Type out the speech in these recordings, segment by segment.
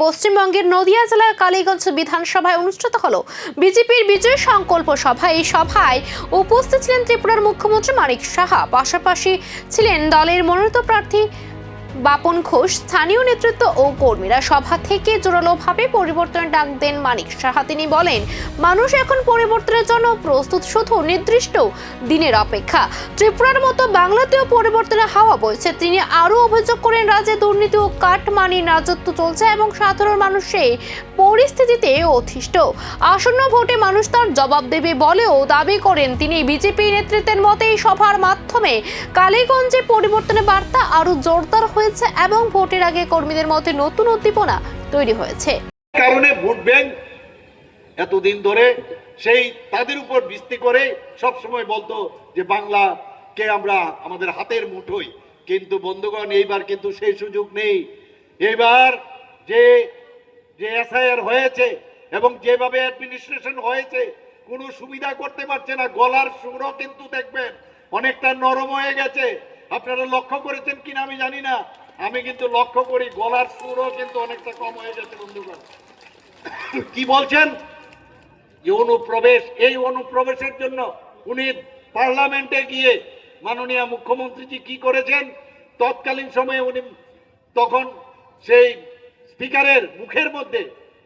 পশ্চিমবঙ্গের নদিয়া জেলার কালীগঞ্জ বিধানসভায় অনুষ্ঠিত হলো বিজেপির বিজয় সংকল্প সভা। এই সভায় উপস্থিত ছিলেন ত্রিপুরার মুখ্যমন্ত্রী মানিক সাহা, পাশাপাশি ছিলেন দলের মনোনীত প্রার্থী বাপন ঘোষ। স্থানীয় নেতৃত্ব ও কর্মীরা সভা থেকে জোরালোভাবে পরিবর্তনের ডাক দেন মানিক সাহা। তিনি বলেন, মানুষ এখন পরিবর্তনের জন্য প্রস্তুত, শুধু নির্দিষ্ট দিনের অপেক্ষা। ত্রিপুরার মতো বাংলাতেও পরিবর্তনের হাওয়া বইছে। তিনি আরও অভিযোগ করেন, রাজ্যে দুর্নীতি ও কাটমানির রাজত্ব চলছে এবং সাধারণ মানুষ সেই পরিস্থিতিতে অতিষ্ঠ। আসন্ন ভোটে মানুষ তার জবাব দেবে বলেও দাবি করেন তিনি। বিজেপি নেতৃত্বের মতে এই সভার মাধ্যমে কালীগঞ্জে পরিবর্তনের বার্তা আরো জোরদার হয়েছে এবং ভোটের আগে কর্মীদের মধ্যে নতুন উদ্দীপনা তৈরি হয়েছে। কারণে ভোট ব্যাংক এতদিন ধরে সেই তাদের উপর ভিত্তি করে সব সময় বলতো যে বাংলাকে আমরা আমাদের হাতের মুঠোই। কিন্তু বন্ধুগণ, এইবার কিন্তু সেই সুযোগ নেই। এবার যে এসআইআর হয়েছে এবং যেভাবে অ্যাডমিনিস্ট্রেশন হয়েছে, কোনো সুবিধা করতে পারছে না। গলার সুরও কিন্তু দেখবেন অনেকটা নরম হয়ে গেছে। আপনারা লক্ষ্য করেছেন কিনা আমি জানি না, আমি কিন্তু লক্ষ্য করি গলার সুরও কিন্তু অনেকটা কম হয়ে গেছে। বন্ধুগণ, কি বলছেন যে অনুপ্রবেশ, এই অনুপ্রবেশের জন্য উনি পার্লামেন্টে গিয়ে মাননীয় মুখ্যমন্ত্রীজি কি করেছেন, তৎকালীন সময়ে উনি তখন সেই স্পিকারের মুখের মধ্যে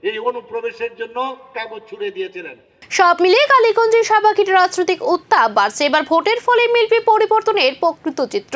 এই অনুপ্রবেশের জন্য কাগজ ছুড়ে দিয়েছিলেন। সব মিলিয়ে কালীগঞ্জের সভা ঘিরে রাজনৈতিক উত্তাপ বাড়ছে। এবার ভোটের ফলে মিলবে পরিবর্তনের প্রকৃত চিত্র।